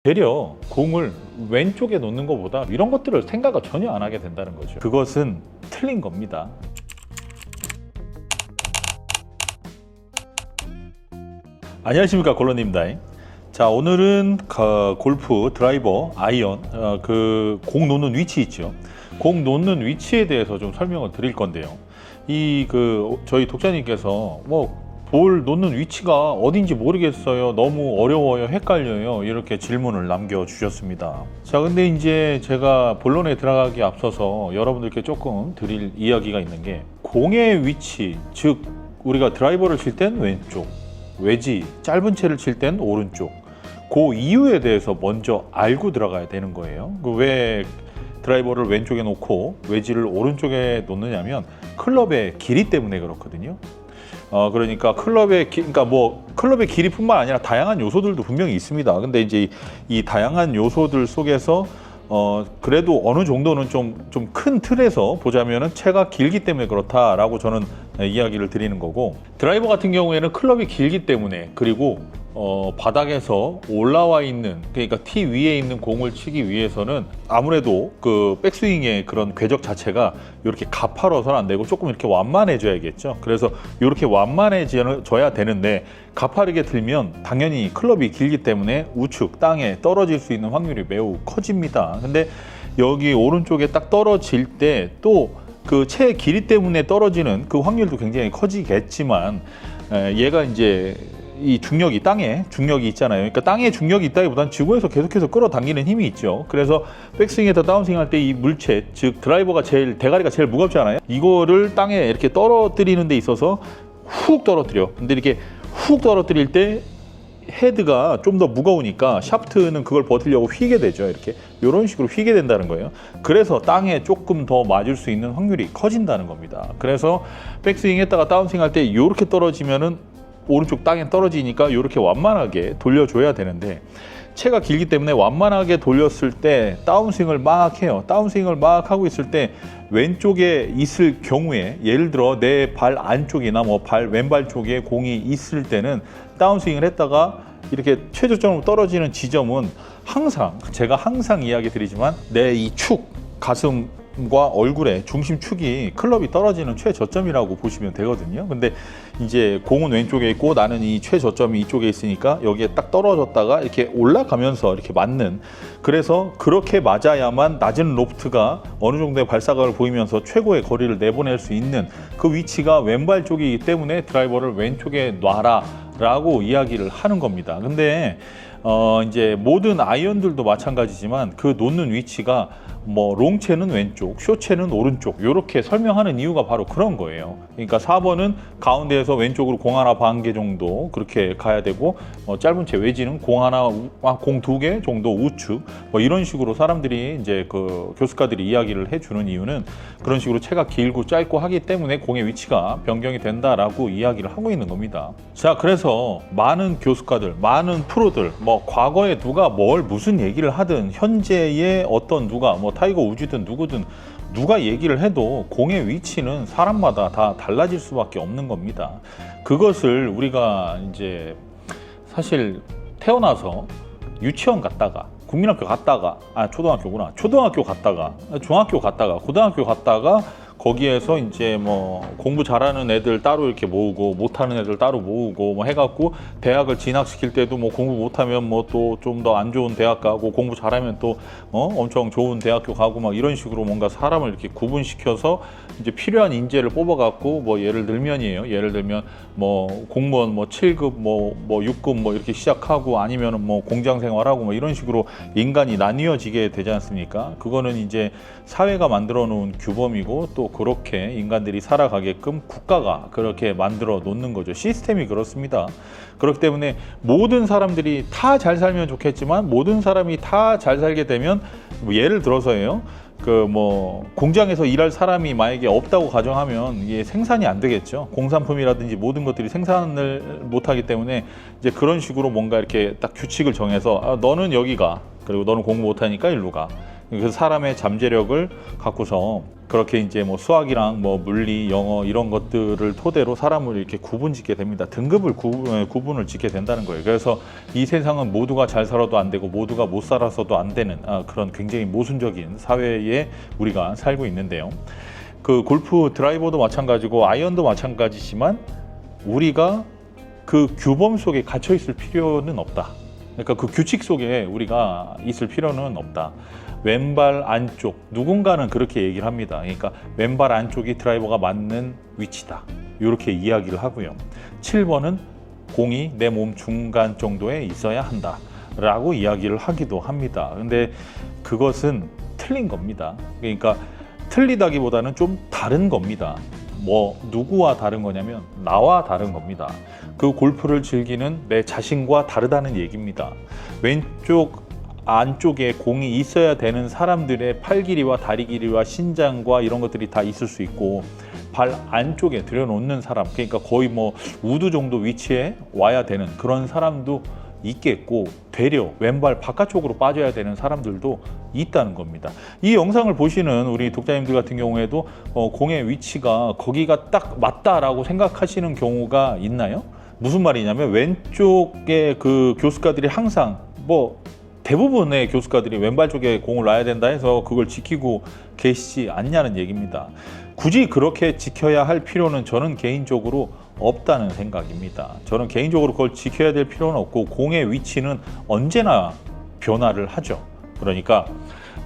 되려 공을 왼쪽에 놓는 것보다 이런 것들을 생각을 전혀 안 하게 된다는 거죠. 그것은 틀린 겁니다. 안녕하십니까, 골로입니다. 자, 오늘은 골프 드라이버 아이언 공 놓는 위치 있죠. 공 놓는 위치에 대해서 좀 설명을 드릴 건데요. 저희 독자님께서 볼 놓는 위치가 어딘지 모르겠어요, 너무 어려워요, 헷갈려요, 이렇게 질문을 남겨주셨습니다. 자, 근데 이제 제가 본론에 들어가기 앞서서 여러분들께 조금 드릴 이야기가 있는 게, 공의 위치, 즉 우리가 드라이버를 칠 땐 왼쪽, 외지 짧은 채를 칠 땐 오른쪽, 그 이유에 대해서 먼저 알고 들어가야 되는 거예요. 왜 드라이버를 왼쪽에 놓고 외지를 오른쪽에 놓느냐면 클럽의 길이 때문에 그렇거든요. 그러니까 클럽의 길이뿐만 아니라 다양한 요소들도 분명히 있습니다. 근데 이제 이 다양한 요소들 속에서 그래도 어느 정도는 좀 큰 틀에서 보자면은 채가 길기 때문에 그렇다라고 저는 이야기를 드리는 거고, 드라이버 같은 경우에는 클럽이 길기 때문에, 그리고 바닥에서 올라와 있는, 그러니까 티 위에 있는 공을 치기 위해서는 아무래도 그 백스윙의 그런 궤적 자체가 이렇게 가파라서는 안 되고 조금 이렇게 완만해져야겠죠. 그래서 이렇게 완만해져야 되는데, 가파르게 들면 당연히 클럽이 길기 때문에 우측 땅에 떨어질 수 있는 확률이 매우 커집니다. 근데 여기 오른쪽에 딱 떨어질 때 또 그 채의 길이 때문에 떨어지는 그 확률도 굉장히 커지겠지만, 얘가 이제 이 중력이, 땅에 중력이 있잖아요. 그러니까 땅에 중력이 있다기보다는 지구에서 계속해서 끌어당기는 힘이 있죠. 그래서 백스윙에서 다운스윙 할 때 이 물체, 즉 드라이버가 대가리가 제일 무겁잖아요. 이거를 땅에 이렇게 떨어뜨리는 데 있어서 훅 떨어뜨려. 근데 이렇게 훅 떨어뜨릴 때 헤드가 좀 더 무거우니까 샤프트는 그걸 버티려고 휘게 되죠. 이런 식으로 휘게 된다는 거예요. 그래서 땅에 조금 더 맞을 수 있는 확률이 커진다는 겁니다. 그래서 백스윙 했다가 다운스윙 할 때 이렇게 떨어지면은 오른쪽 땅에 떨어지니까 이렇게 완만하게 돌려줘야 되는데, 채가 길기 때문에 완만하게 돌렸을 때 다운스윙을 막 해요. 다운스윙을 막 하고 있을 때 왼쪽에 있을 경우에, 예를 들어 내 발 안쪽이나 왼발 쪽에 공이 있을 때는 다운스윙을 했다가 이렇게 최저점으로 떨어지는 지점은 제가 항상 이야기 드리지만 내 이 축, 가슴과 얼굴의 중심축이 클럽이 떨어지는 최저점이라고 보시면 되거든요. 근데 이제 공은 왼쪽에 있고 나는 이 최저점이 이쪽에 있으니까 여기에 딱 떨어졌다가 이렇게 올라가면서 이렇게 맞는, 그래서 그렇게 맞아야만 낮은 로프트가 어느 정도의 발사각을 보이면서 최고의 거리를 내보낼 수 있는 그 위치가 왼발 쪽이기 때문에 드라이버를 왼쪽에 놔라 라고 이야기를 하는 겁니다. 근데 이제 모든 아이언들도 마찬가지지만 그 놓는 위치가 롱채는 왼쪽, 숏채는 오른쪽, 이렇게 설명하는 이유가 바로 그런 거예요. 그러니까 4번은 가운데에서 왼쪽으로 공 하나 반 개 정도 그렇게 가야 되고, 짧은 채 외지는 공 두 개 정도 우측, 이런 식으로 사람들이 이제 그 교수가들이 이야기를 해주는 이유는 그런 식으로 채가 길고 짧고 하기 때문에 공의 위치가 변경이 된다라고 이야기를 하고 있는 겁니다. 자, 그래서 많은 교수가들, 많은 프로들, 과거에 누가 무슨 얘기를 하든, 현재의 어떤 누가 타이거 우즈든 누구든 누가 얘기를 해도 공의 위치는 사람마다 다 달라질 수밖에 없는 겁니다. 그것을 우리가 이제 사실 태어나서 유치원 갔다가, 국민학교 갔다가, 초등학교 갔다가, 중학교 갔다가, 고등학교 갔다가, 거기에서 이제 공부 잘하는 애들 따로 이렇게 모으고 못하는 애들 따로 모으고 해갖고, 대학을 진학시킬 때도 공부 못하면 또 좀 더 안 좋은 대학 가고, 공부 잘하면 또 엄청 좋은 대학교 가고, 이런 식으로 뭔가 사람을 이렇게 구분시켜서 이제 필요한 인재를 뽑아갖고, 예를 들면 공무원 7급 6급 이렇게 시작하고, 아니면은 공장 생활하고 이런 식으로 인간이 나뉘어지게 되지 않습니까? 그거는 이제 사회가 만들어 놓은 규범이고, 또 그렇게 인간들이 살아가게끔 국가가 그렇게 만들어 놓는 거죠. 시스템이 그렇습니다. 그렇기 때문에 모든 사람들이 다 잘 살면 좋겠지만, 모든 사람이 다 잘 살게 되면, 예를 들어서예요, 공장에서 일할 사람이 만약에 없다고 가정하면 이게 생산이 안 되겠죠. 공산품이라든지 모든 것들이 생산을 못하기 때문에 이제 그런 식으로 뭔가 이렇게 딱 규칙을 정해서, 너는 여기 가, 그리고 너는 공부 못하니까 일로 가, 그 사람의 잠재력을 갖고서 그렇게 이제 뭐 수학이랑 뭐 물리, 영어 이런 것들을 토대로 사람을 이렇게 구분짓게 됩니다. 등급을 구분을 짓게 된다는 거예요. 그래서 이 세상은 모두가 잘 살아도 안 되고 모두가 못 살아서도 안 되는 그런 굉장히 모순적인 사회에 우리가 살고 있는데요. 그 골프 드라이버도 마찬가지고 아이언도 마찬가지지만 우리가 그 규범 속에 갇혀 있을 필요는 없다. 그러니까 그 규칙 속에 우리가 있을 필요는 없다. 왼발 안쪽, 누군가는 그렇게 얘기를 합니다. 그러니까 왼발 안쪽이 드라이버가 맞는 위치다. 이렇게 이야기를 하고요. 7번은 공이 내 몸 중간 정도에 있어야 한다. 라고 이야기를 하기도 합니다. 근데 그것은 틀린 겁니다. 그러니까 틀리다기보다는 좀 다른 겁니다. 뭐 누구와 다른 거냐면 나와 다른 겁니다. 그 골프를 즐기는 내 자신과 다르다는 얘기입니다. 왼쪽 안쪽에 공이 있어야 되는 사람들의 팔 길이와 다리 길이와 신장과 이런 것들이 다 있을 수 있고, 발 안쪽에 들여놓는 사람, 그러니까 거의 뭐 우드 정도 위치에 와야 되는 그런 사람도 있겠고, 되려 왼발 바깥쪽으로 빠져야 되는 사람들도 있다는 겁니다. 이 영상을 보시는 우리 독자님들 같은 경우에도 공의 위치가 거기가 딱 맞다라고 생각하시는 경우가 있나요? 무슨 말이냐면 왼쪽에 그 교수가들이 항상 뭐 대부분의 교수가들이 왼발 쪽에 공을 놔야 된다 해서 그걸 지키고 계시지 않냐는 얘기입니다. 굳이 그렇게 지켜야 할 필요는 저는 개인적으로 없다는 생각입니다. 저는 개인적으로 그걸 지켜야 될 필요는 없고, 공의 위치는 언제나 변화를 하죠. 그러니까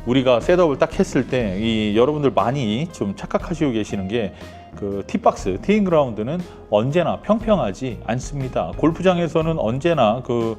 우리가 셋업을 딱 했을 때 이 여러분들 많이 좀 착각하시고 계시는 게, 그 티박스, 티잉 그라운드는 언제나 평평하지 않습니다. 골프장에서는 언제나 그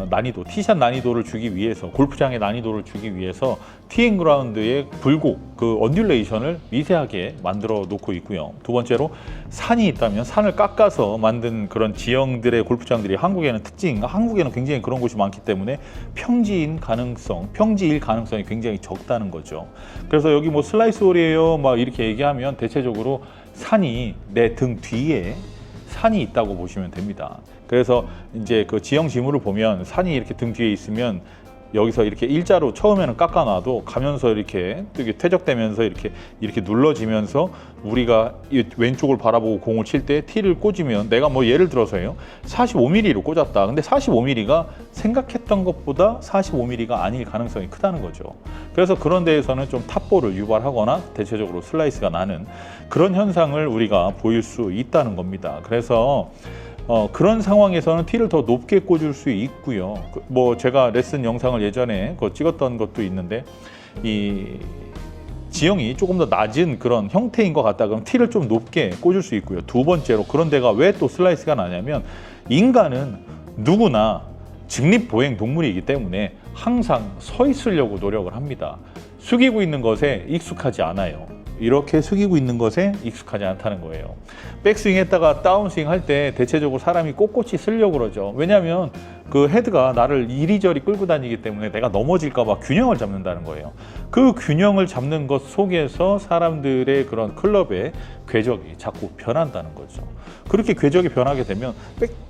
난이도, 티샷 난이도를 주기 위해서, 골프장의 난이도를 주기 위해서 티잉 그라운드의 굴곡, 그 언듈레이션을 미세하게 만들어 놓고 있고요. 두 번째로 산이 있다면 산을 깎아서 만든 그런 지형들의 골프장들이 한국에는 한국에는 굉장히 그런 곳이 많기 때문에 평지일 가능성이 굉장히 적다는 거죠. 그래서 여기 뭐 슬라이스 홀이에요 막 이렇게 얘기하면 대체적으로 산이 내 등 뒤에 산이 있다고 보시면 됩니다. 그래서 이제 그 지형 지물을 보면 산이 이렇게 등 뒤에 있으면 여기서 이렇게 일자로 처음에는 깎아놔도 가면서 이렇게 퇴적되면서 이렇게 눌러지면서 우리가 이 왼쪽을 바라보고 공을 칠 때 티를 꽂으면, 내가 뭐 예를 들어서요 45mm로 꽂았다. 근데 45mm가 생각했던 것보다 45mm가 아닐 가능성이 크다는 거죠. 그래서 그런 데에서는 좀 탑볼을 유발하거나 대체적으로 슬라이스가 나는 그런 현상을 우리가 보일 수 있다는 겁니다. 그래서 그런 상황에서는 티를 더 높게 꽂을 수 있고요. 뭐 제가 레슨 영상을 예전에 찍었던 것도 있는데, 이 지형이 조금 더 낮은 그런 형태인 것 같다 그러면 티를 좀 높게 꽂을 수 있고요. 두 번째로, 그런 데가 왜 또 슬라이스가 나냐면, 인간은 누구나 직립보행 동물이기 때문에 항상 서 있으려고 노력을 합니다. 숙이고 있는 것에 익숙하지 않아요. 이렇게 숙이고 있는 것에 익숙하지 않다는 거예요. 백스윙 했다가 다운스윙 할 때 대체적으로 사람이 꼿꼿이 쓰려고 그러죠. 왜냐하면 그 헤드가 나를 이리저리 끌고 다니기 때문에 내가 넘어질까 봐 균형을 잡는다는 거예요. 그 균형을 잡는 것 속에서 사람들의 그런 클럽의 궤적이 자꾸 변한다는 거죠. 그렇게 궤적이 변하게 되면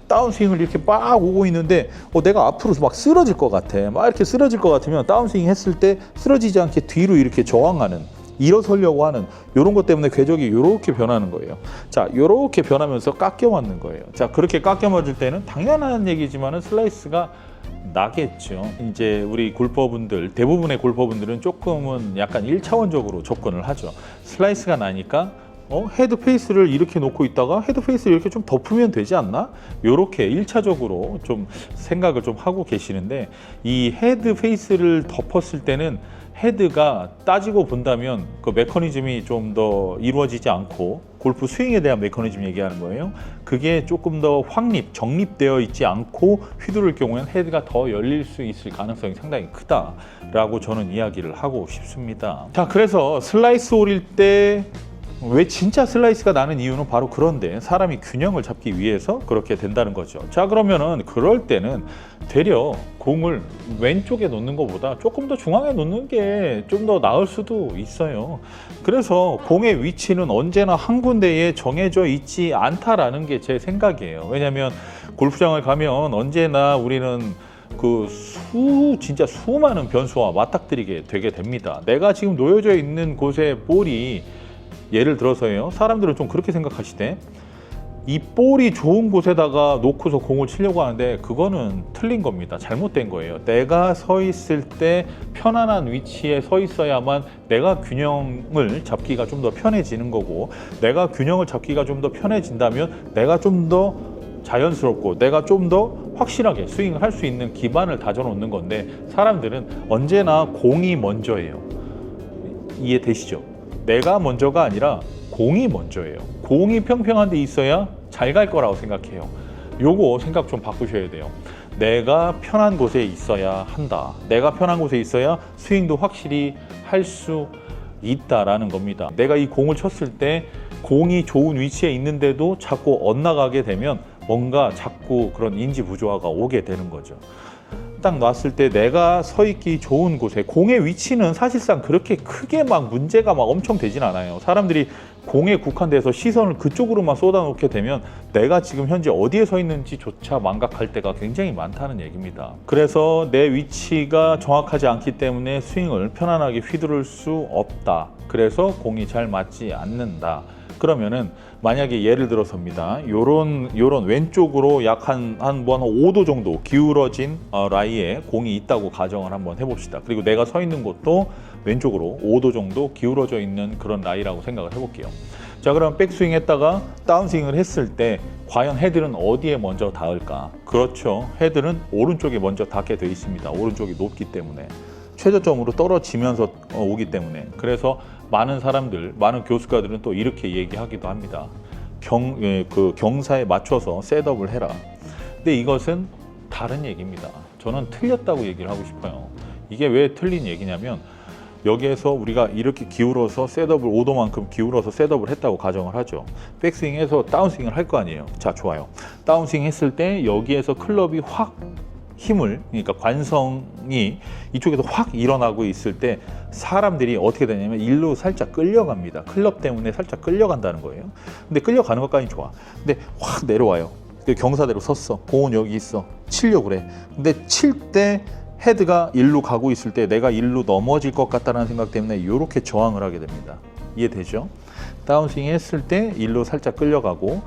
다운스윙을 이렇게 막 오고 있는데 내가 앞으로 막 쓰러질 것 같아. 막 이렇게 쓰러질 것 같으면 다운스윙 했을 때 쓰러지지 않게 뒤로 이렇게 저항하는, 일어서려고 하는 이런 것 때문에 궤적이 이렇게 변하는 거예요. 자, 이렇게 변하면서 깎여 맞는 거예요. 자, 그렇게 깎여 맞을 때는 당연한 얘기지만은 슬라이스가 나겠죠. 이제 우리 골퍼분들, 대부분의 골퍼분들은 조금은 약간 1차원적으로 접근을 하죠. 슬라이스가 나니까 헤드 페이스를 이렇게 놓고 있다가 헤드 페이스를 이렇게 좀 덮으면 되지 않나? 이렇게 1차적으로 좀 생각을 좀 하고 계시는데, 이 헤드 페이스를 덮었을 때는 헤드가 따지고 본다면 그 메커니즘이 좀 더 이루어지지 않고, 골프 스윙에 대한 메커니즘 얘기하는 거예요. 그게 조금 더 정립되어 있지 않고 휘두를 경우에는 헤드가 더 열릴 수 있을 가능성이 상당히 크다라고 저는 이야기를 하고 싶습니다. 자, 그래서 슬라이스 홀일 때 왜 진짜 슬라이스가 나는 이유는 바로 그런데, 사람이 균형을 잡기 위해서 그렇게 된다는 거죠. 자, 그러면은 그럴 때는 되려 공을 왼쪽에 놓는 것보다 조금 더 중앙에 놓는 게 좀 더 나을 수도 있어요. 그래서 공의 위치는 언제나 한 군데에 정해져 있지 않다라는 게 제 생각이에요. 왜냐하면 골프장을 가면 언제나 우리는 진짜 수많은 변수와 맞닥뜨리게 되게 됩니다. 내가 지금 놓여져 있는 곳에 볼이, 예를 들어서요, 사람들은 좀 그렇게 생각하시대. 이 볼이 좋은 곳에다가 놓고서 공을 치려고 하는데 그거는 틀린 겁니다. 잘못된 거예요. 내가 서 있을 때 편안한 위치에 서 있어야만 내가 균형을 잡기가 좀 더 편해지는 거고, 내가 균형을 잡기가 좀 더 편해진다면 내가 좀 더 자연스럽고 내가 좀 더 확실하게 스윙을 할 수 있는 기반을 다져놓는 건데, 사람들은 언제나 공이 먼저예요. 이해되시죠? 내가 먼저가 아니라 공이 먼저예요. 공이 평평한 데 있어야 잘 갈 거라고 생각해요. 요거 생각 좀 바꾸셔야 돼요. 내가 편한 곳에 있어야 한다. 내가 편한 곳에 있어야 스윙도 확실히 할 수 있다라는 겁니다. 내가 이 공을 쳤을 때 공이 좋은 위치에 있는데도 자꾸 엇나가게 되면 뭔가 자꾸 그런 인지 부조화가 오게 되는 거죠. 딱 놨을 때 내가 서 있기 좋은 곳에, 공의 위치는 사실상 그렇게 크게 막 문제가 막 엄청 되진 않아요. 사람들이 공에 국한돼서 시선을 그쪽으로만 쏟아놓게 되면 내가 지금 현재 어디에 서 있는지조차 망각할 때가 굉장히 많다는 얘기입니다. 그래서 내 위치가 정확하지 않기 때문에 스윙을 편안하게 휘두를 수 없다. 그래서 공이 잘 맞지 않는다. 그러면은 만약에 예를 들어서입니다. 요런 왼쪽으로 약 한 5도 정도 기울어진 라이에 공이 있다고 가정을 한번 해봅시다. 그리고 내가 서 있는 곳도 왼쪽으로 5도 정도 기울어져 있는 그런 라이라고 생각을 해볼게요. 자, 그럼 백스윙 했다가 다운스윙을 했을 때 과연 헤드는 어디에 먼저 닿을까? 그렇죠. 헤드는 오른쪽에 먼저 닿게 되어 있습니다. 오른쪽이 높기 때문에. 최저점으로 떨어지면서 오기 때문에. 그래서 많은 사람들, 많은 교수가들은 또 이렇게 얘기하기도 합니다. 경사에 맞춰서 셋업을 해라. 근데 이것은 다른 얘기입니다. 저는 틀렸다고 얘기를 하고 싶어요. 이게 왜 틀린 얘기냐면, 여기에서 우리가 이렇게 기울어서 셋업을 5도만큼 기울어서 셋업을 했다고 가정을 하죠. 백스윙에서 다운스윙을 할 거 아니에요. 자, 좋아요. 다운스윙 했을 때 여기에서 클럽이 확 힘을, 그러니까 관성이 이쪽에서 확 일어나고 있을 때 사람들이 어떻게 되냐면 일로 살짝 끌려갑니다. 클럽 때문에 살짝 끌려간다는 거예요. 근데 끌려가는 것까지는 좋아. 근데 확 내려와요. 경사대로 섰어. 공은 여기 있어. 치려고 그래. 근데 칠 때 헤드가 일로 가고 있을 때 내가 일로 넘어질 것 같다는 생각 때문에 이렇게 저항을 하게 됩니다. 이해되죠? 다운스윙 했을 때 일로 살짝 끌려가고,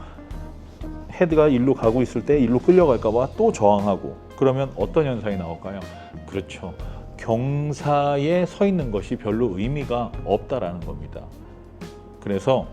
헤드가 일로 가고 있을 때 일로 끌려갈까 봐 또 저항하고, 그러면 어떤 현상이 나올까요? 그렇죠. 경사에 서 있는 것이 별로 의미가 없다라는 겁니다. 그래서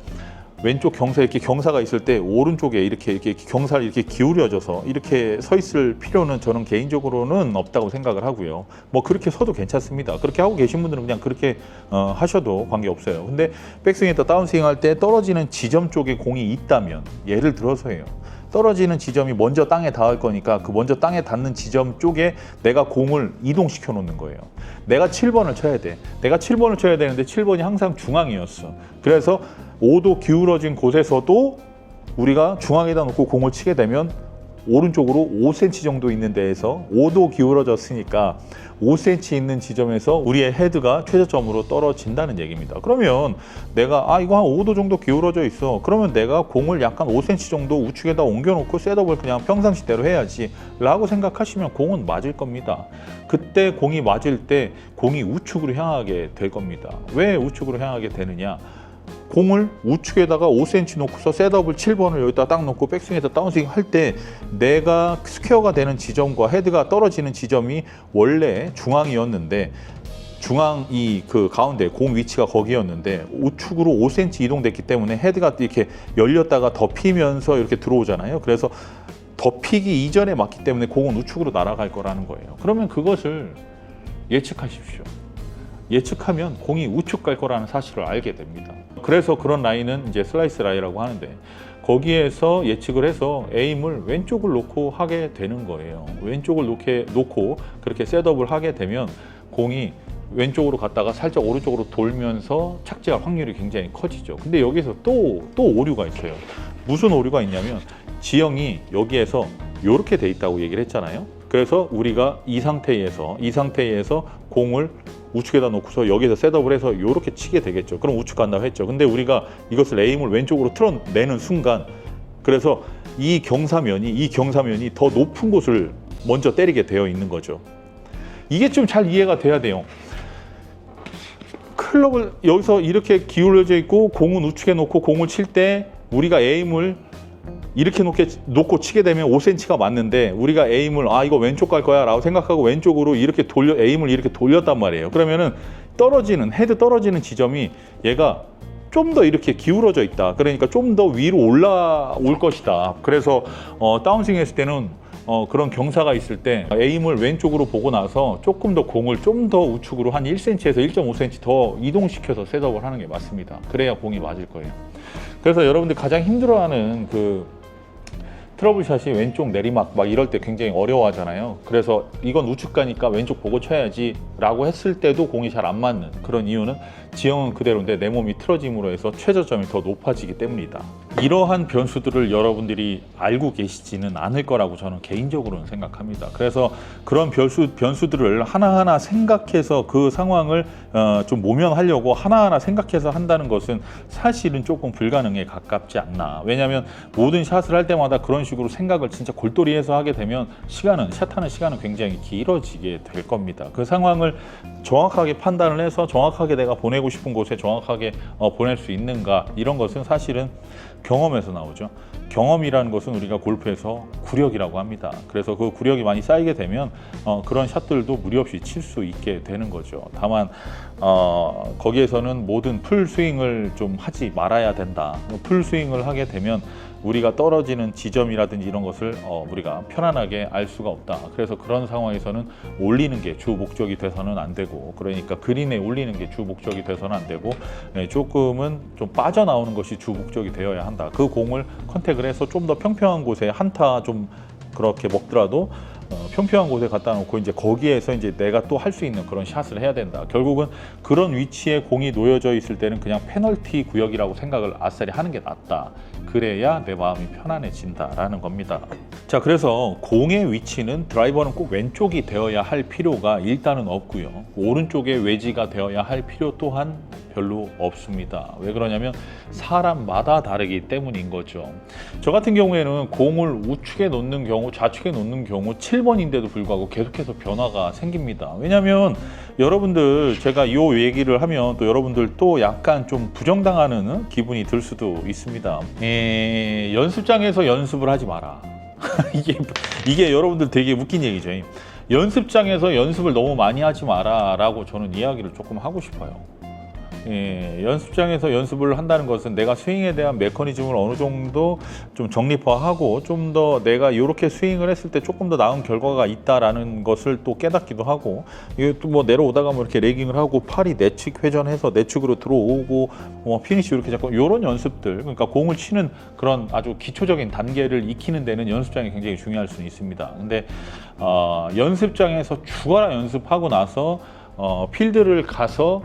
왼쪽 경사에 이렇게 경사가 있을 때 오른쪽에 이렇게 경사를 이렇게 기울여져서 이렇게 서 있을 필요는 저는 개인적으로는 없다고 생각을 하고요. 뭐 그렇게 서도 괜찮습니다. 그렇게 하고 계신 분들은 그냥 그렇게 하셔도 관계없어요. 근데 백스윙에다 다운스윙 할 때 떨어지는 지점 쪽에 공이 있다면, 예를 들어서예요. 떨어지는 지점이 먼저 땅에 닿을 거니까 그 먼저 땅에 닿는 지점 쪽에 내가 공을 이동시켜 놓는 거예요. 내가 7번을 쳐야 돼. 내가 7번을 쳐야 되는데 7번이 항상 중앙이었어. 그래서 5도 기울어진 곳에서도 우리가 중앙에다 놓고 공을 치게 되면 오른쪽으로 5cm 정도 있는 데에서 5도 기울어졌으니까 5cm 있는 지점에서 우리의 헤드가 최저점으로 떨어진다는 얘기입니다. 그러면 내가 이거 한 5도 정도 기울어져 있어. 그러면 내가 공을 약간 5cm 정도 우측에다 옮겨놓고 셋업을 그냥 평상시대로 해야지 라고 생각하시면 공은 맞을 겁니다. 그때 공이 맞을 때 공이 우측으로 향하게 될 겁니다. 왜 우측으로 향하게 되느냐? 공을 우측에다가 5cm 놓고서 셋업을 7번을 여기다 딱 놓고 백스윙에서 다운스윙 할 때 내가 스퀘어가 되는 지점과 헤드가 떨어지는 지점이 원래 중앙이었는데, 중앙이 그 가운데 공 위치가 거기였는데 우측으로 5cm 이동됐기 때문에 헤드가 이렇게 열렸다가 덮이면서 이렇게 들어오잖아요. 그래서 덮이기 이전에 맞기 때문에 공은 우측으로 날아갈 거라는 거예요. 그러면 그것을 예측하십시오. 예측하면 공이 우측 갈 거라는 사실을 알게 됩니다. 그래서 그런 라인은 이제 슬라이스 라인이라고 하는데, 거기에서 예측을 해서 에임을 왼쪽을 놓고 하게 되는 거예요. 왼쪽을 놓고 그렇게 셋업을 하게 되면 공이 왼쪽으로 갔다가 살짝 오른쪽으로 돌면서 착지할 확률이 굉장히 커지죠. 근데 여기서 또 오류가 있어요. 무슨 오류가 있냐면, 지형이 여기에서 이렇게 돼 있다고 얘기를 했잖아요. 그래서 우리가 이 상태에서 공을 우측에다 놓고서 여기서 셋업을 해서 이렇게 치게 되겠죠. 그럼 우측 간다고 했죠. 근데 우리가 이것을 에임을 왼쪽으로 틀어내는 순간, 그래서 이 경사면이 더 높은 곳을 먼저 때리게 되어 있는 거죠. 이게 좀 잘 이해가 돼야 돼요. 클럽을 여기서 이렇게 기울어져 있고 공은 우측에 놓고 공을 칠 때 우리가 에임을 이렇게 놓고 치게 되면 5cm가 맞는데 우리가 에임을 이거 왼쪽 갈 거야 라고 생각하고 왼쪽으로 이렇게 에임을 이렇게 돌렸단 말이에요. 그러면은 헤드 떨어지는 지점이 얘가 좀 더 이렇게 기울어져 있다. 그러니까 좀 더 위로 올라올 것이다. 그래서 다운스윙 했을 때는 그런 경사가 있을 때 에임을 왼쪽으로 보고 나서 조금 더 공을 좀 더 우측으로 한 1cm에서 1.5cm 더 이동시켜서 셋업을 하는 게 맞습니다. 그래야 공이 맞을 거예요. 그래서 여러분들 가장 힘들어하는 그 트러블샷이 왼쪽 내리막 막 이럴 때 굉장히 어려워하잖아요. 그래서 이건 우측 가니까 왼쪽 보고 쳐야지 라고 했을 때도 공이 잘 안 맞는 그런 이유는 지형은 그대로인데 내 몸이 틀어짐으로 해서 최저점이 더 높아지기 때문이다. 이러한 변수들을 여러분들이 알고 계시지는 않을 거라고 저는 개인적으로는 생각합니다. 그래서 그런 변수들을 하나하나 생각해서 그 상황을 좀 모면하려고 하나하나 생각해서 한다는 것은 사실은 조금 불가능에 가깝지 않나. 왜냐하면 모든 샷을 할 때마다 그런 식으로 생각을 진짜 골똘히해서 하게 되면 샷하는 시간은 굉장히 길어지게 될 겁니다. 그 상황을 정확하게 판단을 해서 정확하게 내가 보내고 싶은 곳에 정확하게 보낼 수 있는가, 이런 것은 사실은 경험에서 나오죠. 경험이라는 것은 우리가 골프에서 구력이라고 합니다. 그래서 그 구력이 많이 쌓이게 되면 그런 샷들도 무리 없이 칠 수 있게 되는 거죠. 다만 거기에서는 모든 풀 스윙을 좀 하지 말아야 된다. 풀 스윙을 하게 되면 우리가 떨어지는 지점이라든지 이런 것을 우리가 편안하게 알 수가 없다. 그래서 그런 상황에서는 올리는 게 주 목적이 돼서는 안 되고, 그러니까 그린에 올리는 게 주 목적이 돼서는 안 되고, 조금은 좀 빠져나오는 것이 주 목적이 되어야 한다. 그 공을 컨택을 해서 좀 더 평평한 곳에 한타 좀 그렇게 먹더라도 평평한 곳에 갖다 놓고 이제 거기에서 이제 내가 또 할 수 있는 그런 샷을 해야 된다. 결국은 그런 위치에 공이 놓여져 있을 때는 그냥 페널티 구역이라고 생각을 아싸리 하는 게 낫다. 그래야 내 마음이 편안해진다라는 겁니다. 자, 그래서 공의 위치는 드라이버는 꼭 왼쪽이 되어야 할 필요가 일단은 없고요. 오른쪽에 외지가 되어야 할 필요 또한 별로 없습니다. 왜 그러냐면 사람마다 다르기 때문인 거죠. 저 같은 경우에는 공을 우측에 놓는 경우, 좌측에 놓는 경우 7번인데도 불구하고 계속해서 변화가 생깁니다. 왜냐면 여러분들, 제가 이 얘기를 하면 또 여러분들 또 약간 좀 부정당하는 기분이 들 수도 있습니다. 연습장에서 연습을 하지 마라. 이게 여러분들 되게 웃긴 얘기죠. 연습장에서 연습을 너무 많이 하지 마라 라고 저는 이야기를 조금 하고 싶어요. 연습장에서 연습을 한다는 것은 내가 스윙에 대한 메커니즘을 어느 정도 좀 정립화하고 좀 더 내가 이렇게 스윙을 했을 때 조금 더 나은 결과가 있다라는 것을 또 깨닫기도 하고, 이게 또 뭐 내려오다가 뭐 이렇게 레깅을 하고 팔이 내측 회전해서 내측으로 들어오고 뭐 피니시 이렇게 잡고 이런 연습들, 그러니까 공을 치는 그런 아주 기초적인 단계를 익히는 데는 연습장이 굉장히 중요할 수는 있습니다. 근데 연습장에서 죽어라 연습하고 나서 필드를 가서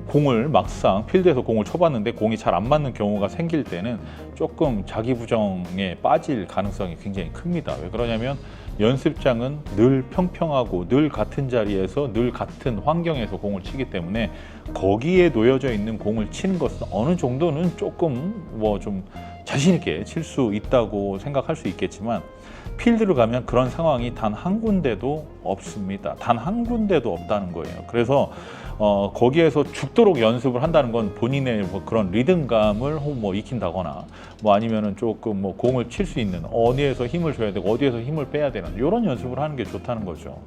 막상 필드에서 공을 쳐봤는데 공이 잘 안 맞는 경우가 생길 때는 조금 자기 부정에 빠질 가능성이 굉장히 큽니다. 왜 그러냐면 연습장은 늘 평평하고 늘 같은 자리에서 늘 같은 환경에서 공을 치기 때문에 거기에 놓여져 있는 공을 치는 것은 어느 정도는 조금 뭐 좀 자신 있게 칠 수 있다고 생각할 수 있겠지만, 필드를 가면 그런 상황이 단 한 군데도 없습니다. 단 한 군데도 없다는 거예요. 그래서 거기에서 죽도록 연습을 한다는 건 본인의 뭐 그런 리듬감을 뭐 익힌다거나 뭐 아니면은 조금 뭐 공을 칠 수 있는 어디에서 힘을 줘야 되고 어디에서 힘을 빼야 되는 이런 연습을 하는 게 좋다는 거죠.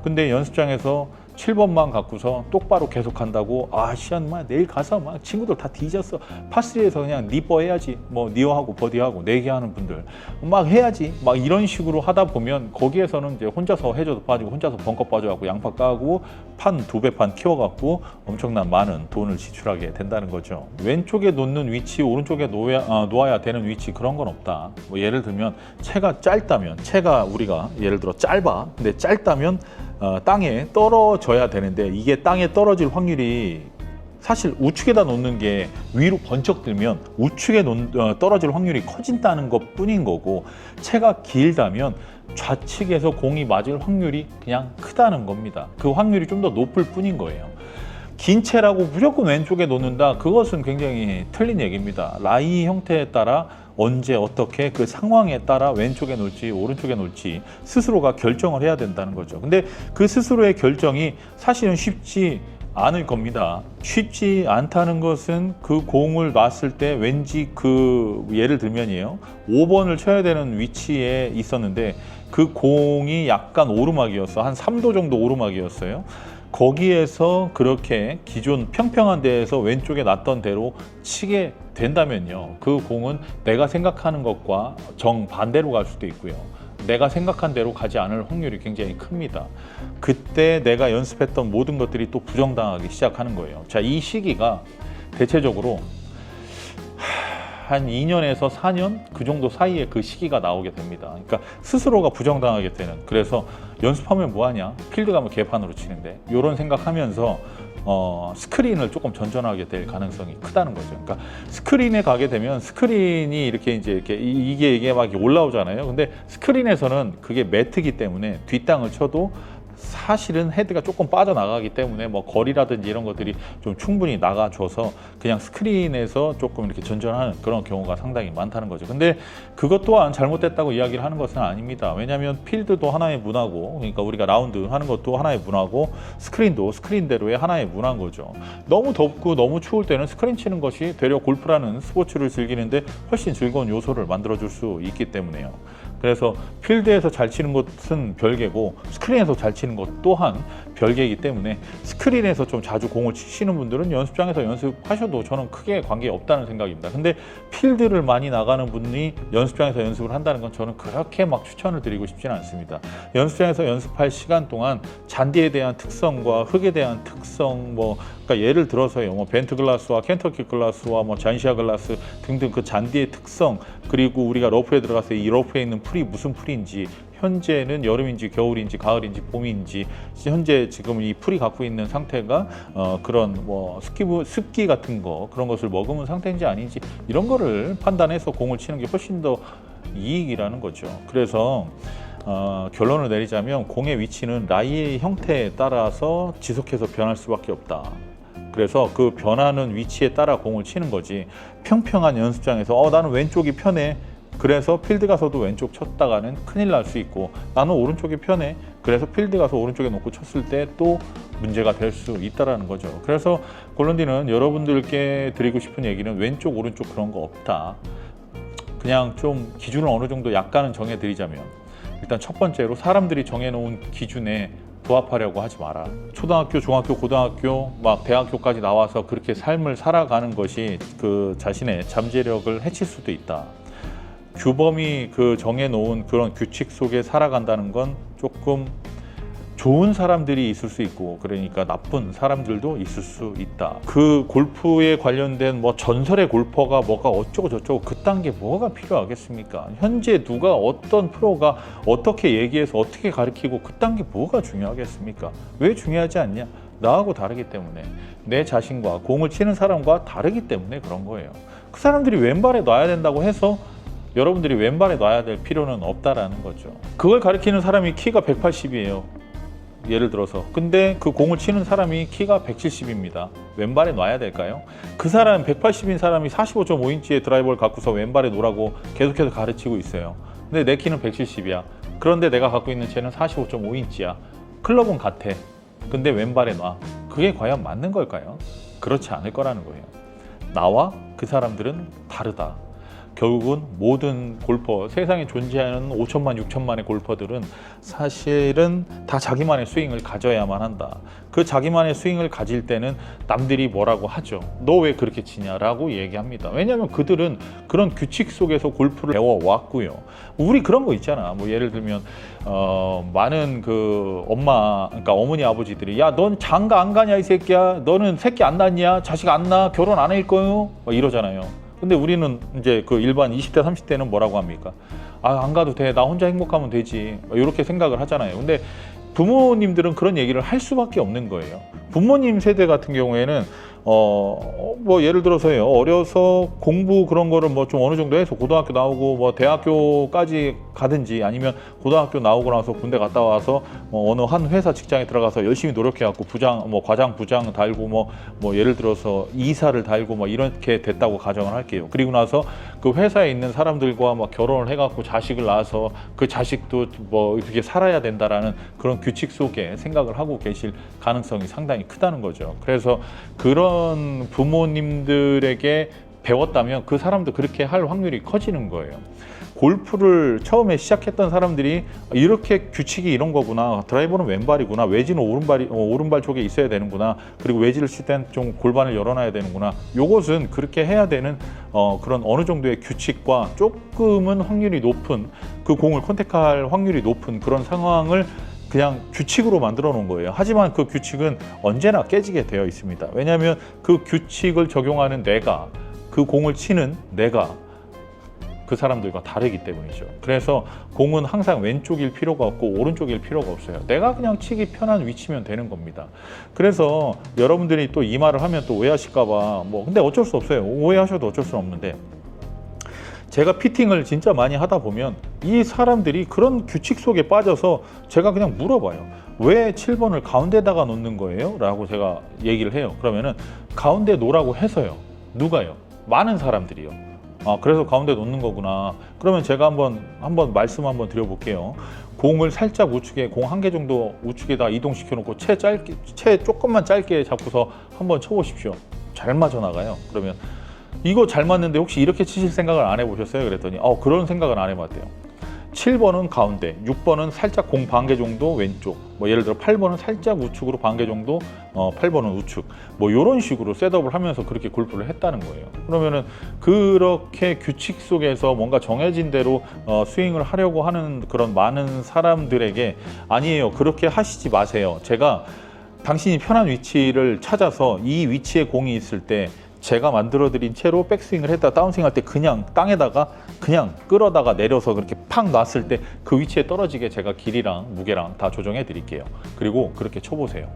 근데 연습장에서 7번만 갖고서 똑바로 계속 한다고, 시안마 내일 가서 막 친구들 다 뒤졌어, 파3에서 그냥 니버 해야지, 뭐 니어하고 버디하고 4개 하는 분들 막 해야지, 막 이런 식으로 하다 보면 거기에서는 이제 혼자서 해저도 빠지고 혼자서 벙커 빠져갖고 양파 까고 판 2배 판 키워갖고 엄청난 많은 돈을 지출하게 된다는 거죠. 왼쪽에 놓는 위치, 오른쪽에 놓아야 되는 위치, 그런 건 없다. 뭐 예를 들면 채가 짧다면, 채가 우리가 예를 들어 짧아, 근데 짧다면 땅에 떨어져야 되는데 이게 땅에 떨어질 확률이 사실 우측에다 놓는 게 위로 번쩍 들면 우측에 떨어질 확률이 커진다는 것 뿐인 거고, 채가 길다면 좌측에서 공이 맞을 확률이 그냥 크다는 겁니다. 그 확률이 좀 더 높을 뿐인 거예요. 긴 채라고 무조건 왼쪽에 놓는다, 그것은 굉장히 틀린 얘기입니다. 라이 형태에 따라 언제 어떻게 그 상황에 따라 왼쪽에 놓을지 오른쪽에 놓을지 스스로가 결정을 해야 된다는 거죠. 근데 그 스스로의 결정이 사실은 쉽지 않을 겁니다. 쉽지 않다는 것은 그 공을 놨을 때 왠지 그 예를 들면이에요. 5번을 쳐야 되는 위치에 있었는데 그 공이 약간 오르막이었어. 한 3도 정도 오르막이었어요. 거기에서 그렇게 기존 평평한 데에서 왼쪽에 놨던 대로 치게 된다면요. 그 공은 내가 생각하는 것과 정반대로 갈 수도 있고요. 내가 생각한 대로 가지 않을 확률이 굉장히 큽니다. 그때 내가 연습했던 모든 것들이 또 부정당하기 시작하는 거예요. 자, 이 시기가 대체적으로 한 2년에서 4년 그 정도 사이에 그 시기가 나오게 됩니다. 그러니까 스스로가 부정당하게 되는. 그래서 연습하면 뭐하냐? 필드 가면 개판으로 치는데 이런 생각하면서 스크린을 조금 전전하게 될 가능성이 크다는 거죠. 그러니까 스크린에 가게 되면 스크린이 이렇게 이게 막 올라오잖아요. 근데 스크린에서는 그게 매트기 때문에 뒷땅을 쳐도 사실은 헤드가 조금 빠져나가기 때문에 뭐 거리라든지 이런 것들이 좀 충분히 나가줘서 그냥 스크린에서 조금 이렇게 전전하는 그런 경우가 상당히 많다는 거죠. 근데 그것 또한 잘못됐다고 이야기를 하는 것은 아닙니다. 왜냐하면 필드도 하나의 문화고, 그러니까 우리가 라운드 하는 것도 하나의 문화고, 스크린도 스크린대로의 하나의 문화인 거죠. 너무 덥고 너무 추울 때는 스크린 치는 것이 되려 골프라는 스포츠를 즐기는데 훨씬 즐거운 요소를 만들어줄 수 있기 때문에요. 그래서 필드에서 잘 치는 것은 별개고 스크린에서 잘 치는 것 또한 별개이기 때문에 스크린에서 좀 자주 공을 치시는 분들은 연습장에서 연습하셔도 저는 크게 관계 없다는 생각입니다. 근데 필드를 많이 나가는 분이 연습장에서 연습을 한다는 건 저는 그렇게 막 추천을 드리고 싶지는 않습니다. 연습장에서 연습할 시간 동안 잔디에 대한 특성과 흙에 대한 특성, 그러니까 예를 들어서요, 벤트 글라스와 켄터키 글라스와 잔시아 글라스 등등 그 잔디의 특성, 그리고 우리가 러프에 들어가서 이 러프에 있는 풀이 무슨 풀인지, 현재는 여름인지 겨울인지 가을인지 봄인지, 현재 지금 이 풀이 갖고 있는 상태가 그런 습기 같은 거, 그런 것을 머금은 상태인지 아닌지, 이런 거를 판단해서 공을 치는 게 훨씬 더 이익이라는 거죠. 그래서 결론을 내리자면 공의 위치는 라이의 형태에 따라서 지속해서 변할 수밖에 없다. 그래서 그 변하는 위치에 따라 공을 치는 거지, 평평한 연습장에서 나는 왼쪽이 편해, 그래서 필드 가서도 왼쪽 쳤다가는 큰일 날 수 있고, 나는 오른쪽이 편해, 그래서 필드 가서 오른쪽에 놓고 쳤을 때 또 문제가 될 수 있다라는 거죠. 그래서 골런디는 여러분들께 드리고 싶은 얘기는 왼쪽 오른쪽 그런 거 없다. 그냥 좀 기준을 어느 정도 약간은 정해드리자면, 일단 첫 번째로 사람들이 정해놓은 기준에 부합하려고 하지 마라. 초등학교, 중학교, 고등학교, 대학교까지 나와서 그렇게 삶을 살아가는 것이 그 자신의 잠재력을 해칠 수도 있다. 규범이 정해놓은 그런 규칙 속에 살아간다는 건 조금 좋은 사람들이 있을 수 있고, 그러니까 나쁜 사람들도 있을 수 있다. 그 골프에 관련된 전설의 골퍼가 뭐가 어쩌고 저쩌고 그딴 게 뭐가 필요하겠습니까? 현재 누가 어떤 프로가 어떻게 얘기해서 어떻게 가르치고 그딴 게 뭐가 중요하겠습니까? 왜 중요하지 않냐? 나하고 다르기 때문에, 내 자신과 공을 치는 사람과 다르기 때문에 그런 거예요. 그 사람들이 왼발에 놔야 된다고 해서 여러분들이 왼발에 놔야 될 필요는 없다라는 거죠. 그걸 가르치는 사람이 키가 180이에요. 예를 들어서. 근데 그 공을 치는 사람이 키가 170입니다. 왼발에 놔야 될까요? 그 사람 180인 사람이 45.5인치의 드라이버를 갖고서 왼발에 놓으라고 계속해서 가르치고 있어요. 근데 내 키는 170이야. 그런데 내가 갖고 있는 채는 45.5인치야. 클럽은 같아. 근데 왼발에 놔. 그게 과연 맞는 걸까요? 그렇지 않을 거라는 거예요. 나와 그 사람들은 다르다. 결국은 모든 골퍼, 세상에 존재하는 5천만, 6천만의 골퍼들은 사실은 다 자기만의 스윙을 가져야만 한다. 그 자기만의 스윙을 가질 때는 남들이 뭐라고 하죠. 너 왜 그렇게 치냐라고 얘기합니다. 왜냐하면 그들은 그런 규칙 속에서 골프를 배워왔고요. 우리 그런 거 있잖아. 예를 들면 많은 그러니까 어머니 아버지들이, 야, 넌 장가 안 가냐 이 새끼야. 너는 새끼 안 낳냐? 자식 안 낳아? 결혼 안 할 거요? 이러잖아요. 근데 우리는 이제 그 일반 20대, 30대는 뭐라고 합니까? 안 가도 돼. 나 혼자 행복하면 되지. 이렇게 생각을 하잖아요. 근데 부모님들은 그런 얘기를 할 수밖에 없는 거예요. 부모님 세대 같은 경우에는 뭐 예를 들어서요, 어려서 공부 그런 거를 뭐 좀 어느 정도 해서 고등학교 나오고 뭐 대학교까지 가든지, 아니면 고등학교 나오고 나서 군대 갔다 와서 어느 한 회사 직장에 들어가서 열심히 노력해갖고 부장, 뭐 과장, 부장 달고 뭐 예를 들어서 이사를 달고 뭐 이렇게 됐다고 가정을 할게요. 그리고 나서 그 회사에 있는 사람들과 막 결혼을 해갖고 자식을 낳아서 그 자식도 뭐 이렇게 살아야 된다라는 그런 규칙 속에 생각을 하고 계실 가능성이 상당히 크다는 거죠. 그래서 그런 부모님들에게 배웠다면 그 사람도 그렇게 할 확률이 커지는 거예요. 골프를 처음에 시작했던 사람들이 이렇게 규칙이 이런 거구나, 드라이버는 왼발이구나, 외지는 오른발 쪽에 있어야 되는구나, 그리고 외지를 칠 땐 좀 골반을 열어놔야 되는구나, 요것은 그렇게 해야 되는 그런 어느 정도의 규칙과 조금은 확률이 높은, 그 공을 컨택할 확률이 높은 그런 상황을 그냥 규칙으로 만들어 놓은 거예요. 하지만 그 규칙은 언제나 깨지게 되어 있습니다. 왜냐하면 그 규칙을 적용하는 뇌가, 그 공을 치는 뇌가 그 사람들과 다르기 때문이죠. 그래서 공은 항상 왼쪽일 필요가 없고 오른쪽일 필요가 없어요. 내가 그냥 치기 편한 위치면 되는 겁니다. 그래서 여러분들이 또 이 말을 하면 또 오해하실까봐, 근데 어쩔 수 없어요. 오해하셔도 어쩔 수 없는데, 제가 피팅을 진짜 많이 하다 보면 이 사람들이 그런 규칙 속에 빠져서 제가 그냥 물어봐요. 왜 7번을 가운데다가 놓는 거예요? 라고 제가 얘기를 해요. 그러면은 가운데 놓으라고 해서요. 누가요? 많은 사람들이요. 그래서 가운데 놓는 거구나. 그러면 제가 한번 말씀 한번 드려볼게요. 공을 살짝 우측에, 공 한 개 정도 우측에다 이동시켜 놓고 채 조금만 짧게 잡고서 한번 쳐보십시오. 잘 맞아 나가요. 그러면 이거 잘 맞는데 혹시 이렇게 치실 생각을 안 해보셨어요? 그랬더니 그런 생각은 안 해봤대요. 7번은 가운데, 6번은 살짝 공 반 개 정도 왼쪽, 뭐 예를 들어 8번은 살짝 우측으로 반 개 정도, 8번은 우측, 뭐 이런 식으로 셋업을 하면서 그렇게 골프를 했다는 거예요. 그러면은 그렇게 규칙 속에서 뭔가 정해진 대로 스윙을 하려고 하는 그런 많은 사람들에게, 아니에요, 그렇게 하시지 마세요. 제가 당신이 편한 위치를 찾아서 이 위치에 공이 있을 때 제가 만들어드린 채로 백스윙을 했다 다운스윙 할 때 그냥 땅에다가 그냥 끌어다가 내려서 그렇게 팍 놨을 때 그 위치에 떨어지게 제가 길이랑 무게랑 다 조정해 드릴게요. 그리고 그렇게 쳐보세요.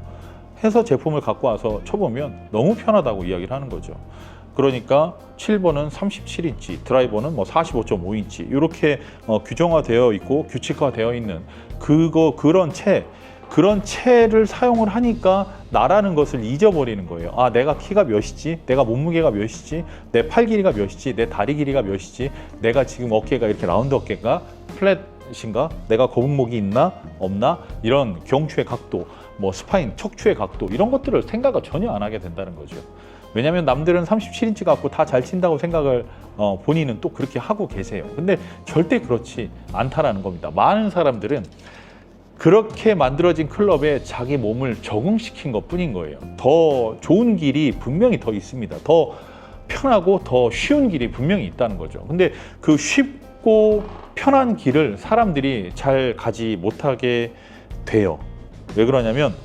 해서 제품을 갖고 와서 쳐보면 너무 편하다고 이야기를 하는 거죠. 그러니까 7번은 37인치, 드라이버는 뭐 45.5인치 이렇게 규정화되어 있고 규칙화되어 있는 그런 채를 사용을 하니까 나라는 것을 잊어버리는 거예요. 내가 키가 몇이지? 내가 몸무게가 몇이지? 내 팔 길이가 몇이지? 내 다리 길이가 몇이지? 내가 지금 어깨가 이렇게 라운드 어깨인가? 플랫인가? 내가 거북목이 있나? 없나? 이런 경추의 각도, 뭐 스파인, 척추의 각도, 이런 것들을 생각을 전혀 안 하게 된다는 거죠. 왜냐하면 남들은 37인치 갖고 다 잘 친다고 생각을 본인은 또 그렇게 하고 계세요. 근데 절대 그렇지 않다라는 겁니다. 많은 사람들은 그렇게 만들어진 클럽에 자기 몸을 적응시킨 것 뿐인 거예요. 더 좋은 길이 분명히 더 있습니다. 더 편하고 더 쉬운 길이 분명히 있다는 거죠. 근데 그 쉽고 편한 길을 사람들이 잘 가지 못하게 돼요. 왜 그러냐면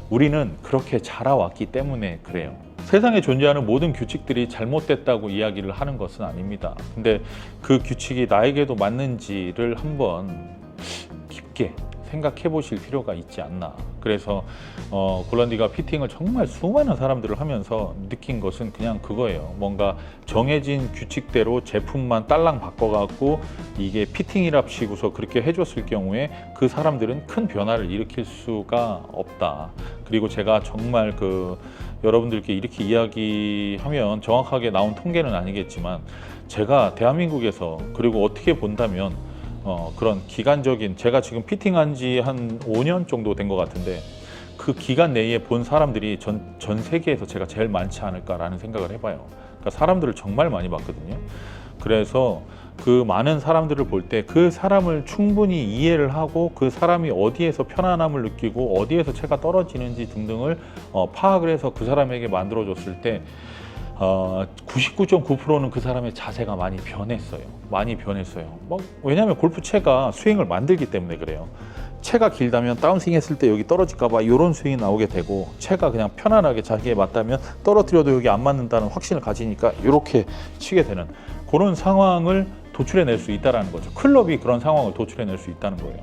우리는 그렇게 자라왔기 때문에 그래요. 세상에 존재하는 모든 규칙들이 잘못됐다고 이야기를 하는 것은 아닙니다. 근데 그 규칙이 나에게도 맞는지를 한번 깊게 생각해 보실 필요가 있지 않나. 그래서 골란디가 피팅을 정말 수많은 사람들을 하면서 느낀 것은 그냥 그거예요. 뭔가 정해진 규칙대로 제품만 딸랑 바꿔갖고 이게 피팅이랍시고서 그렇게 해줬을 경우에 그 사람들은 큰 변화를 일으킬 수가 없다. 그리고 제가 정말 여러분들께 이렇게 이야기하면 정확하게 나온 통계는 아니겠지만, 제가 대한민국에서, 그리고 어떻게 본다면 그런 기간적인, 제가 지금 피팅한 지 한 5년 정도 된 것 같은데 그 기간 내에 본 사람들이 전 세계에서 제가 제일 많지 않을까라는 생각을 해봐요. 그러니까 사람들을 정말 많이 봤거든요. 그래서 그 많은 사람들을 볼 때 그 사람을 충분히 이해를 하고 그 사람이 어디에서 편안함을 느끼고 어디에서 채가 떨어지는지 등등을 파악을 해서 그 사람에게 만들어줬을 때 99.9%는 그 사람의 자세가 많이 변했어요. 왜냐하면 골프 채가 스윙을 만들기 때문에 그래요. 채가 길다면 다운스윙 했을 때 여기 떨어질까봐 이런 스윙이 나오게 되고, 채가 그냥 편안하게 자기에 맞다면 떨어뜨려도 여기 안 맞는다는 확신을 가지니까 이렇게 치게 되는 그런 상황을 도출해낼 수 있다는 거죠. 클럽이 그런 상황을 도출해낼 수 있다는 거예요.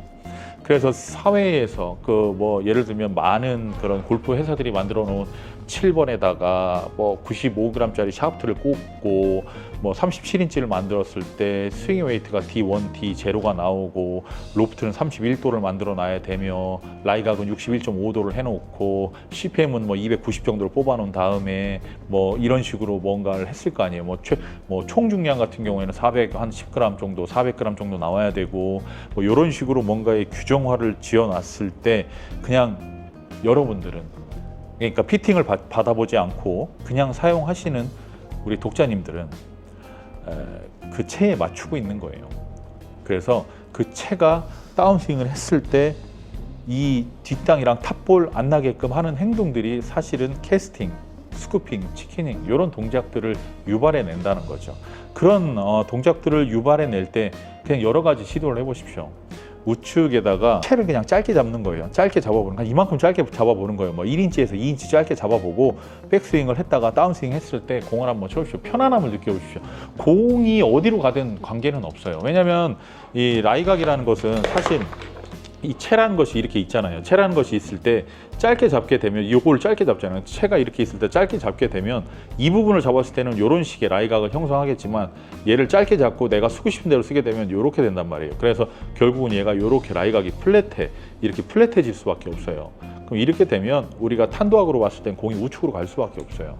그래서 사회에서 그 뭐 예를 들면 많은 그런 골프 회사들이 만들어 놓은 7번에다가 뭐 95g짜리 샤프트를 꽂고 뭐 37인치를 만들었을 때 스윙 웨이트가 D1, D0가 나오고 로프트는 31도를 만들어 놔야 되며 라이각은 61.5도를 해놓고 CPM은 뭐 290 정도를 뽑아 놓은 다음에 뭐 이런 식으로 뭔가를 했을 거 아니에요. 뭐 총 중량 같은 경우에는 410g 정도, 400g 정도 나와야 되고 뭐 이런 식으로 뭔가의 규정화를 지어놨을 때 그냥 여러분들은 그러니까 피팅을 받아보지 않고 그냥 사용하시는 우리 독자님들은 그 체에 맞추고 있는 거예요. 그래서 그 체가 다운스윙을 했을 때 이 뒷땅이랑 탑볼 안 나게끔 하는 행동들이 사실은 캐스팅, 스쿠핑, 치키닝 이런 동작들을 유발해 낸다는 거죠. 그런 동작들을 유발해 낼 때 그냥 여러 가지 시도를 해보십시오. 우측에다가 채를 그냥 짧게 잡는 거예요. 짧게 잡아보는 거예요. 이만큼 짧게 잡아보는 거예요. 뭐 1인치에서 2인치 짧게 잡아보고 백스윙을 했다가 다운스윙 했을 때 공을 한번 쳐보십시오. 편안함을 느껴보십시오. 공이 어디로 가든 관계는 없어요. 왜냐하면 이 라이각이라는 것은 사실 이 채라는 것이 이렇게 있잖아요. 채라는 것이 있을 때 짧게 잡게 되면 이걸 짧게 잡잖아요. 채가 이렇게 있을 때 짧게 잡게 되면 이 부분을 잡았을 때는 이런 식의 라이각을 형성하겠지만 얘를 짧게 잡고 내가 쓰고 싶은 대로 쓰게 되면 이렇게 된단 말이에요. 그래서 결국은 얘가 이렇게 라이각이 이렇게 플랫해질 수밖에 없어요. 그럼 이렇게 되면 우리가 탄도학으로 봤을 땐 공이 우측으로 갈 수밖에 없어요.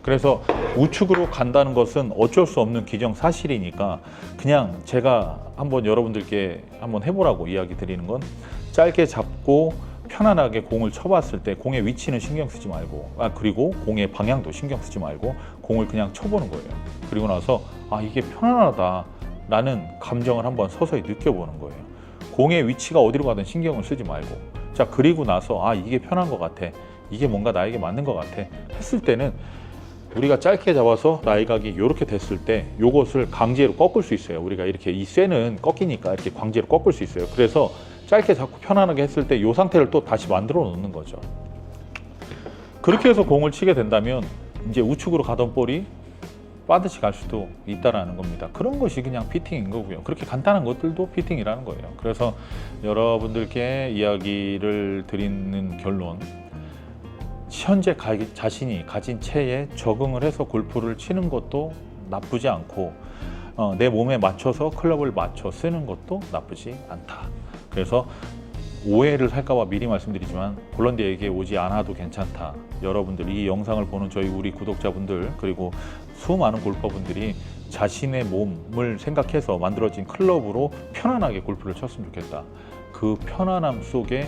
그래서 우측으로 간다는 것은 어쩔 수 없는 기정사실이니까 그냥 제가 한번 여러분들께 한번 해보라고 이야기 드리는 건 짧게 잡고 편안하게 공을 쳐봤을 때 공의 위치는 신경 쓰지 말고 그리고 공의 방향도 신경 쓰지 말고 공을 그냥 쳐보는 거예요. 그리고 나서 이게 편안하다 라는 감정을 한번 서서히 느껴보는 거예요. 공의 위치가 어디로 가든 신경을 쓰지 말고 자 그리고 나서 이게 편한 것 같아, 이게 뭔가 나에게 맞는 것 같아 했을 때는 우리가 짧게 잡아서 라이각이 이렇게 됐을 때 이것을 강제로 꺾을 수 있어요. 우리가 이렇게 이 쇠는 꺾이니까 이렇게 강제로 꺾을 수 있어요. 그래서 짧게 잡고 편안하게 했을 때 이 상태를 또 다시 만들어 놓는 거죠. 그렇게 해서 공을 치게 된다면 이제 우측으로 가던 볼이 빠듯이 갈 수도 있다라는 겁니다. 그런 것이 그냥 피팅인 거고요. 그렇게 간단한 것들도 피팅이라는 거예요. 그래서 여러분들께 이야기를 드리는 결론, 현재 자신이 가진 체에 적응을 해서 골프를 치는 것도 나쁘지 않고 내 몸에 맞춰서 클럽을 맞춰 쓰는 것도 나쁘지 않다. 그래서 오해를 할까봐 미리 말씀드리지만 홀런디에게 오지 않아도 괜찮다. 여러분들 이 영상을 보는 우리 구독자분들 그리고 수많은 골퍼분들이 자신의 몸을 생각해서 만들어진 클럽으로 편안하게 골프를 쳤으면 좋겠다. 그 편안함 속에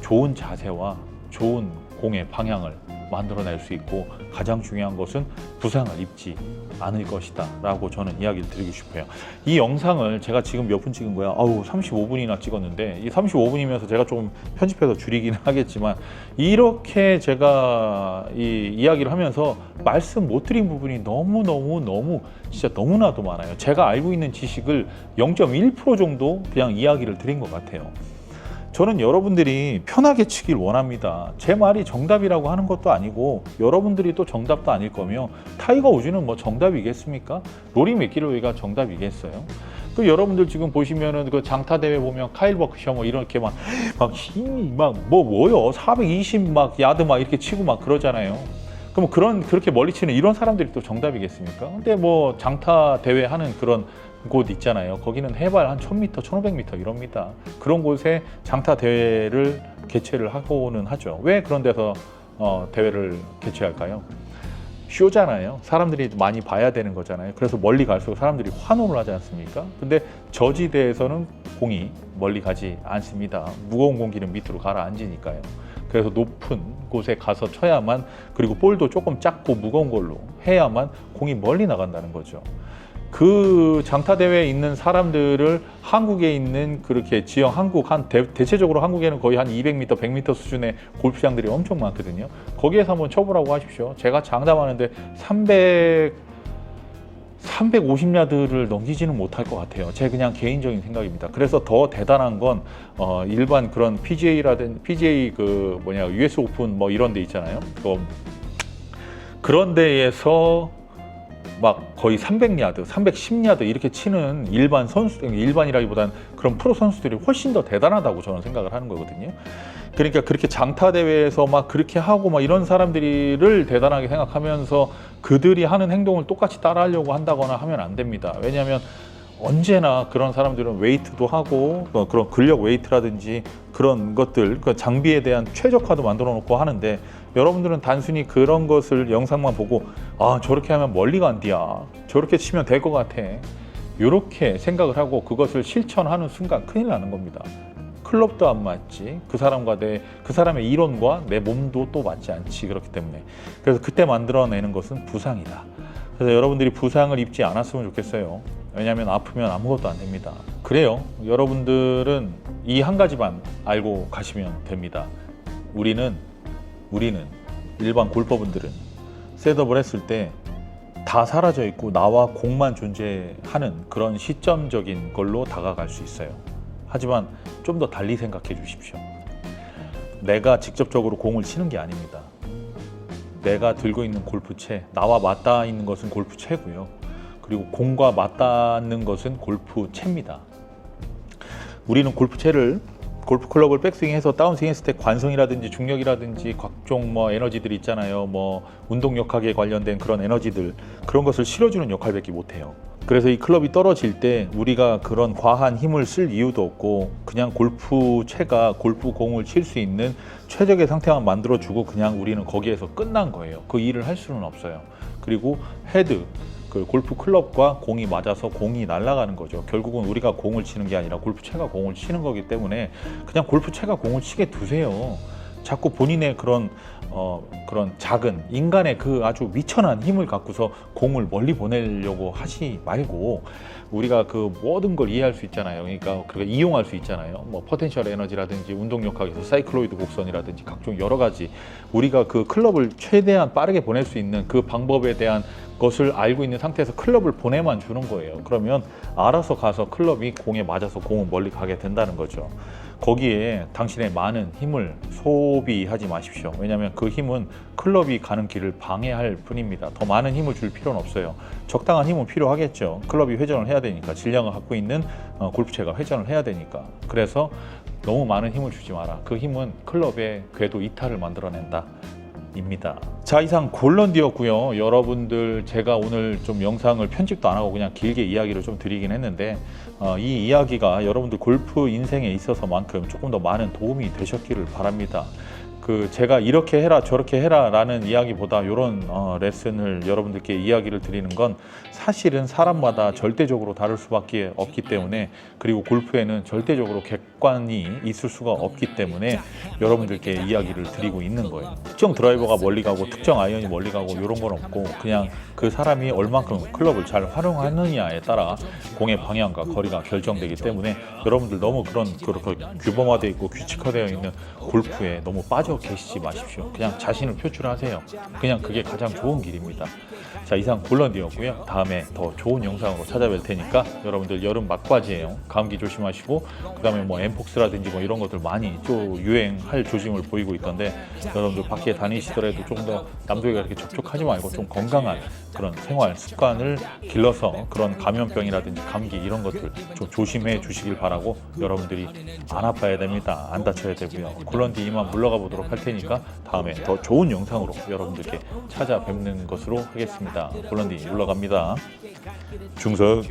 좋은 자세와 좋은 공의 방향을 만들어낼 수 있고 가장 중요한 것은 부상을 입지 않을 것이다 라고 저는 이야기를 드리고 싶어요. 이 영상을 제가 지금 몇 분 찍은 거야? 35분이나 찍었는데 이 35분이면서 제가 좀 편집해서 줄이긴 하겠지만 이렇게 제가 이 이야기를 하면서 말씀 못 드린 부분이 너무 진짜 너무나도 많아요. 제가 알고 있는 지식을 0.1% 정도 그냥 이야기를 드린 것 같아요. 저는 여러분들이 편하게 치길 원합니다. 제 말이 정답이라고 하는 것도 아니고 여러분들이 또 정답도 아닐 거며 타이거 우즈는 뭐 정답이겠습니까? 로리 맥길로이가 정답이겠어요? 그 여러분들 지금 보시면은 그 장타 대회 보면 카일 버크셔 뭐 이렇게 막 힘이 뭐요 420 막 야드 막 이렇게 치고 막 그러잖아요. 그럼 그렇게 멀리 치는 이런 사람들이 또 정답이겠습니까? 근데 뭐 장타 대회 하는 그런 곳 있잖아요. 거기는 해발 한 1000m, 1500m 이럽니다. 그런 곳에 장타 대회를 개최를 하고는 하죠. 왜 그런 데서 대회를 개최할까요? 쇼잖아요. 사람들이 많이 봐야 되는 거잖아요. 그래서 멀리 갈수록 사람들이 환호를 하지 않습니까? 근데 저지대에서는 공이 멀리 가지 않습니다. 무거운 공기는 밑으로 가라앉으니까요. 그래서 높은 곳에 가서 쳐야만, 그리고 볼도 조금 작고 무거운 걸로 해야만 공이 멀리 나간다는 거죠. 그 장타 대회에 있는 사람들을 한국에 있는 그렇게 지형 대체적으로 한국에는 거의 한 200m, 100m 수준의 골프장들이 엄청 많거든요. 거기에서 한번 쳐보라고 하십시오. 제가 장담하는데 350야드를 넘기지는 못할 것 같아요. 제 그냥 개인적인 생각입니다. 그래서 더 대단한 건 일반 그런 PGA US 오픈 뭐 이런 데 있잖아요. 그런 데에서 막 거의 300야드, 310야드 이렇게 치는 일반 선수, 일반이라기보다는 그런 프로 선수들이 훨씬 더 대단하다고 저는 생각을 하는 거거든요. 그러니까 그렇게 장타 대회에서 막 그렇게 하고 막 이런 사람들을 대단하게 생각하면서 그들이 하는 행동을 똑같이 따라하려고 한다거나 하면 안 됩니다. 왜냐하면 언제나 그런 사람들은 웨이트도 하고 그런 근력 웨이트라든지 그런 것들, 그 장비에 대한 최적화도 만들어 놓고 하는데, 여러분들은 단순히 그런 것을 영상만 보고 아 저렇게 하면 멀리 간디야, 저렇게 치면 될 것 같아, 이렇게 생각을 하고 그것을 실천하는 순간 큰일 나는 겁니다. 클럽도 안 맞지, 그 사람의 이론과 내 몸도 또 맞지 않지. 그렇기 때문에 그래서 그때 만들어내는 것은 부상이다. 그래서 여러분들이 부상을 입지 않았으면 좋겠어요. 왜냐하면 아프면 아무것도 안 됩니다. 그래요. 여러분들은 이 한 가지만 알고 가시면 됩니다. 우리는 일반 골퍼분들은 셋업을 했을 때 다 사라져 있고 나와 공만 존재하는 그런 시점적인 걸로 다가갈 수 있어요. 하지만 좀 더 달리 생각해 주십시오. 내가 직접적으로 공을 치는 게 아닙니다. 내가 들고 있는 골프채, 나와 맞닿아 있는 것은 골프채고요. 그리고 공과 맞닿는 것은 골프채입니다. 우리는 골프 클럽을 백스윙해서 다운스윙했을 때 관성이라든지 중력이라든지 각종 에너지들이 있잖아요. 운동력학에 관련된 그런 에너지들, 그런 것을 실어주는 역할밖에 못해요. 그래서 이 클럽이 떨어질 때 우리가 그런 과한 힘을 쓸 이유도 없고, 그냥 골프채가 골프공을 칠 수 있는 최적의 상태만 만들어주고 그냥 우리는 거기에서 끝난 거예요. 그 일을 할 수는 없어요. 그리고 헤드, 그 골프 클럽과 공이 맞아서 공이 날아가는 거죠. 결국은 우리가 공을 치는 게 아니라 골프채가 공을 치는 거기 때문에 그냥 골프채가 공을 치게 두세요. 자꾸 본인의 그런 작은 인간의 그 아주 미천한 힘을 갖고서 공을 멀리 보내려고 하지 말고, 우리가 그 모든 걸 이해할 수 있잖아요. 그러니까 이용할 수 있잖아요. 포텐셜 에너지라든지 운동력학에서 사이클로이드 곡선이라든지 각종 여러 가지, 우리가 그 클럽을 최대한 빠르게 보낼 수 있는 그 방법에 대한 것을 알고 있는 상태에서 클럽을 보내만 주는 거예요. 그러면 알아서 가서 클럽이 공에 맞아서 공은 멀리 가게 된다는 거죠. 거기에 당신의 많은 힘을 소비하지 마십시오. 왜냐하면 그 힘은 클럽이 가는 길을 방해할 뿐입니다. 더 많은 힘을 줄 필요는 없어요. 적당한 힘은 필요하겠죠. 클럽이 회전을 해야 되니까, 질량을 갖고 있는 골프채가 회전을 해야 되니까. 그래서 너무 많은 힘을 주지 마라. 그 힘은 클럽의 궤도 이탈을 만들어낸다 입니다. 자, 이상 골런디였고요. 여러분들, 제가 오늘 좀 영상을 편집도 안 하고 그냥 길게 이야기를 좀 드리긴 했는데, 이 이야기가 여러분들 골프 인생에 있어서만큼 조금 더 많은 도움이 되셨기를 바랍니다. 제가 이렇게 해라 저렇게 해라 라는 이야기보다 이런 레슨을 여러분들께 이야기를 드리는 건 사실은 사람마다 절대적으로 다를 수밖에 없기 때문에, 그리고 골프에는 절대적으로 객관이 있을 수가 없기 때문에 여러분들께 이야기를 드리고 있는 거예요. 특정 드라이버가 멀리 가고 특정 아이언이 멀리 가고 이런 건 없고, 그냥 그 사람이 얼만큼 클럽을 잘 활용하느냐에 따라 공의 방향과 거리가 결정되기 때문에, 여러분들 너무 그렇게 규범화되어 있고 규칙화되어 있는 골프에 너무 빠져 계시지 마십시오. 그냥 자신을 표출하세요. 그냥 그게 가장 좋은 길입니다. 자, 이상 골런디였고요. 다음에 더 좋은 영상으로 찾아뵐 테니까 여러분들, 여름 막바지예요. 감기 조심하시고, 그 다음에 엠폭스라든지 이런 것들 많이 또 유행할 조짐을 보이고 있던데, 여러분들 밖에 다니시더라도 조금 더 남들과 이렇게 접촉하지 말고 좀 건강한 그런 생활 습관을 길러서 그런 감염병이라든지 감기 이런 것들 좀 조심해 주시길 바라고, 여러분들이 안 아파야 됩니다. 안 다쳐야 되고요. 골런디 이만 물러가 보도록 할 테니까 다음에 더 좋은 영상으로 여러분들께 찾아뵙는 것으로 하겠습니다. 골런디 물러갑니다. 중석.